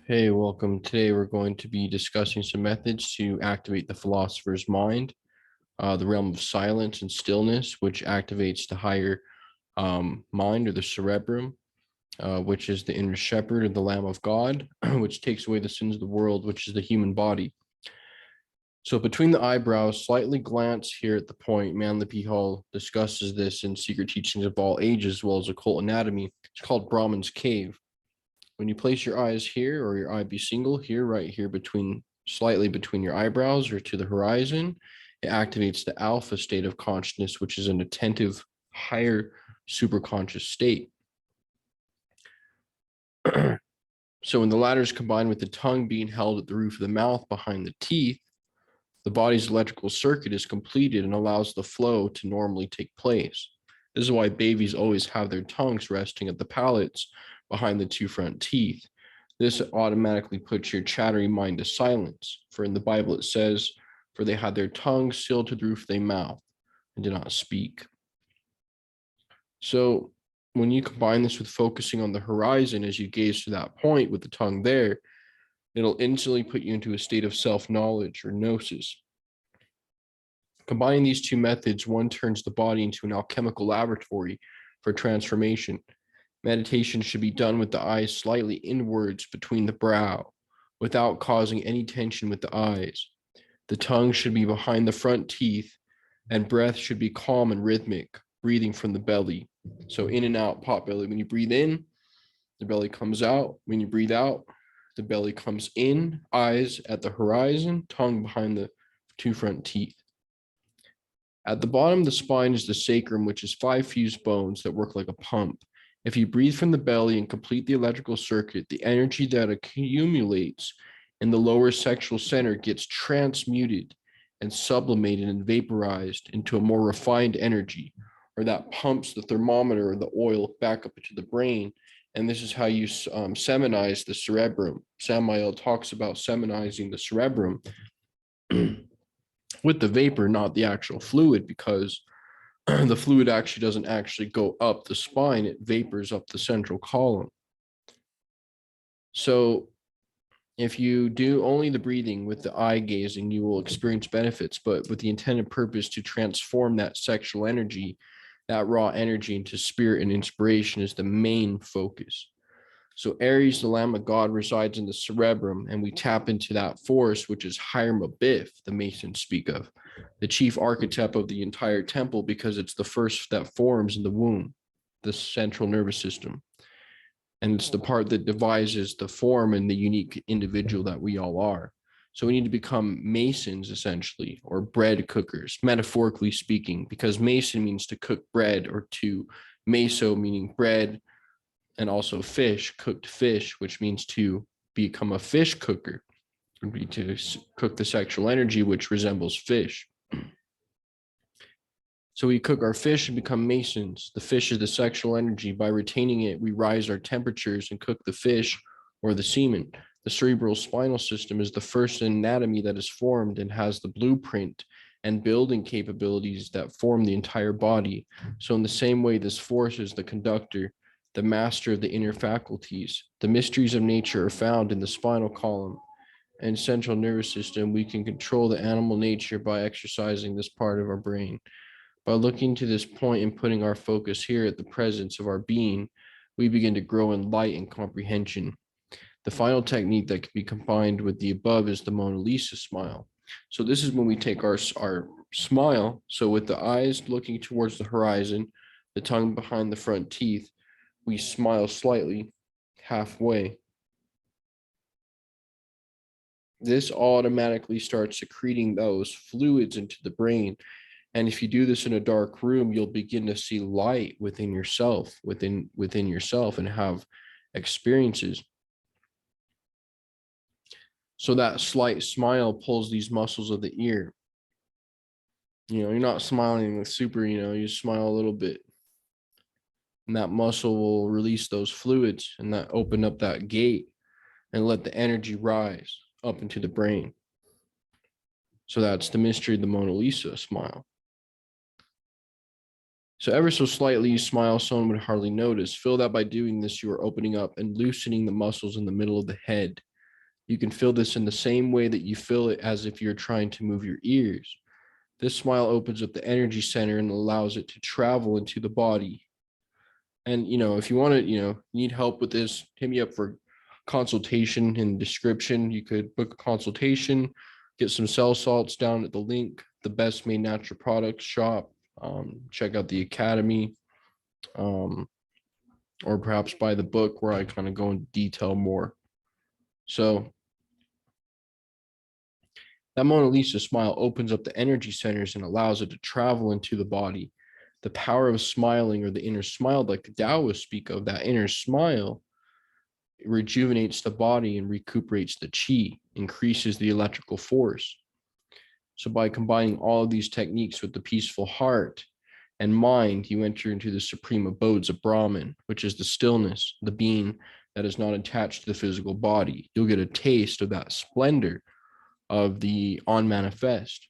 Hey, welcome. Today we're going to be discussing some methods to activate the philosopher's mind, the realm of silence and stillness, which activates the higher mind or the cerebrum, which is the inner shepherd or the Lamb of God, which takes away the sins of the world, which is the human body. So between the eyebrows, slightly glance here at the point. Manly P. Hall discusses this in Secret Teachings of All Ages, as well as Occult Anatomy. It's called Brahman's Cave. When you place your eyes here, or your eye be single here, right here slightly between your eyebrows or to the horizon, it activates the alpha state of consciousness, which is an attentive, higher superconscious state. So when the latter is combined with the tongue being held at the roof of the mouth behind the teeth, the body's electrical circuit is completed and allows the flow to normally take place. This is why babies always have their tongues resting at the palates behind the two front teeth. This automatically puts your chattering mind to silence. For in the Bible it says, "For they had their tongues sealed to the roof of their mouth and did not speak." So when you combine this with focusing on the horizon as you gaze to that point with the tongue there, it'll instantly put you into a state of self-knowledge or gnosis. Combining these two methods, one turns the body into an alchemical laboratory for transformation. Meditation should be done with the eyes slightly inwards between the brow, without causing any tension with the eyes. The tongue should be behind the front teeth, and breath should be calm and rhythmic, breathing from the belly. So in and out, pot belly. When you breathe in, the belly comes out. When you breathe out, the belly comes in, eyes at the horizon, tongue behind the two front teeth. At the bottom of the spine is the sacrum, which is 5 fused bones that work like a pump. If you breathe from the belly and complete the electrical circuit, the energy that accumulates in the lower sexual center gets transmuted and sublimated and vaporized into a more refined energy, or that pumps the thermometer or the oil back up into the brain. And this is how you seminize the cerebrum. Samael talks about seminizing the cerebrum with the vapor, not the actual fluid, because the fluid actually doesn't actually go up the spine, it vapors up the central column. So if you do only the breathing with the eye gazing, you will experience benefits, but with the intended purpose to transform that sexual energy, that raw energy, into spirit and inspiration is the main focus. So Aries, the Lamb of God, resides in the cerebrum, and we tap into that force, which is Hiram-Abiff, the Masons speak of, the chief archetype of the entire temple, because it's the first that forms in the womb, the central nervous system. And it's the part that devises the form and the unique individual that we all are. So we need to become Masons, essentially, or bread cookers, metaphorically speaking, because Mason means to cook bread, or to meso meaning bread, and also fish, cooked fish, which means to become a fish cooker, would be to cook the sexual energy, which resembles fish. So we cook our fish and become Masons. The fish is the sexual energy. By retaining it, we rise our temperatures and cook the fish or the semen. The cerebral spinal system is the first anatomy that is formed and has the blueprint and building capabilities that form the entire body. So in the same way, this force is the conductor, the master of the inner faculties. The mysteries of nature are found in the spinal column and central nervous system. We can control the animal nature by exercising this part of our brain. By looking to this point and putting our focus here at the presence of our being, we begin to grow in light and comprehension. The final technique that can be combined with the above is the Mona Lisa smile. So this is when we take our smile, so with the eyes looking towards the horizon, the tongue behind the front teeth, we smile slightly, halfway. This automatically starts secreting those fluids into the brain. And if you do this in a dark room, you'll begin to see light within yourself, within yourself, and have experiences. So that slight smile pulls these muscles of the ear. You're not smiling with super, you smile a little bit. And that muscle will release those fluids and that open up that gate and let the energy rise up into the brain. So that's the mystery of the Mona Lisa smile. So ever so slightly you smile, someone would hardly notice. Feel that by doing this, you are opening up and loosening the muscles in the middle of the head. You can feel this in the same way that you feel it as if you're trying to move your ears. This smile opens up the energy center and allows it to travel into the body. And, if you want to, need help with this, hit me up for consultation in the description. You could book a consultation, get some cell salts down at the link, the Best Made Natural Products shop. Check out the Academy, or perhaps buy the book where I kind of go into detail more. So that Mona Lisa smile opens up the energy centers and allows it to travel into the body. The power of smiling, or the inner smile, like the Taoists speak of, that inner smile rejuvenates the body and recuperates the chi, increases the electrical force. So by combining all of these techniques with the peaceful heart and mind, you enter into the supreme abodes of Brahman, which is the stillness, the being that is not attached to the physical body. You'll get a taste of that splendor of the unmanifest.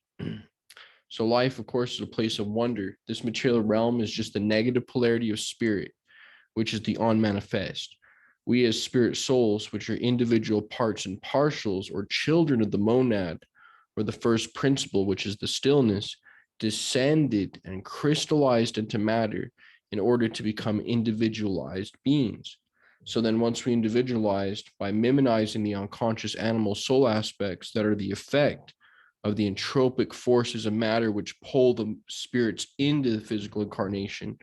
So life, of course, is a place of wonder. This material realm is just the negative polarity of spirit, which is the unmanifest. We as spirit souls, which are individual parts and partials, or children of the monad, or the first principle, which is the stillness, descended and crystallized into matter in order to become individualized beings. So then once we individualized, by mimicking the unconscious animal soul aspects that are the effect of the entropic forces of matter which pull the spirits into the physical incarnation,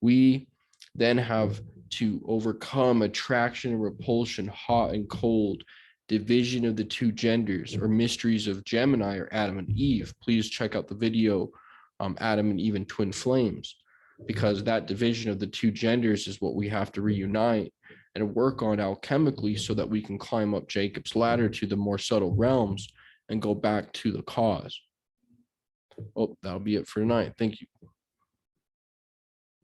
we then have to overcome attraction and repulsion, hot and cold, division of the two genders, or mysteries of Gemini, or Adam and Eve. Please check out the video, Adam and Eve and Twin Flames, because that division of the two genders is what we have to reunite and work on alchemically so that we can climb up Jacob's ladder to the more subtle realms and go back to the cause. Oh, that'll be it for tonight. Thank you.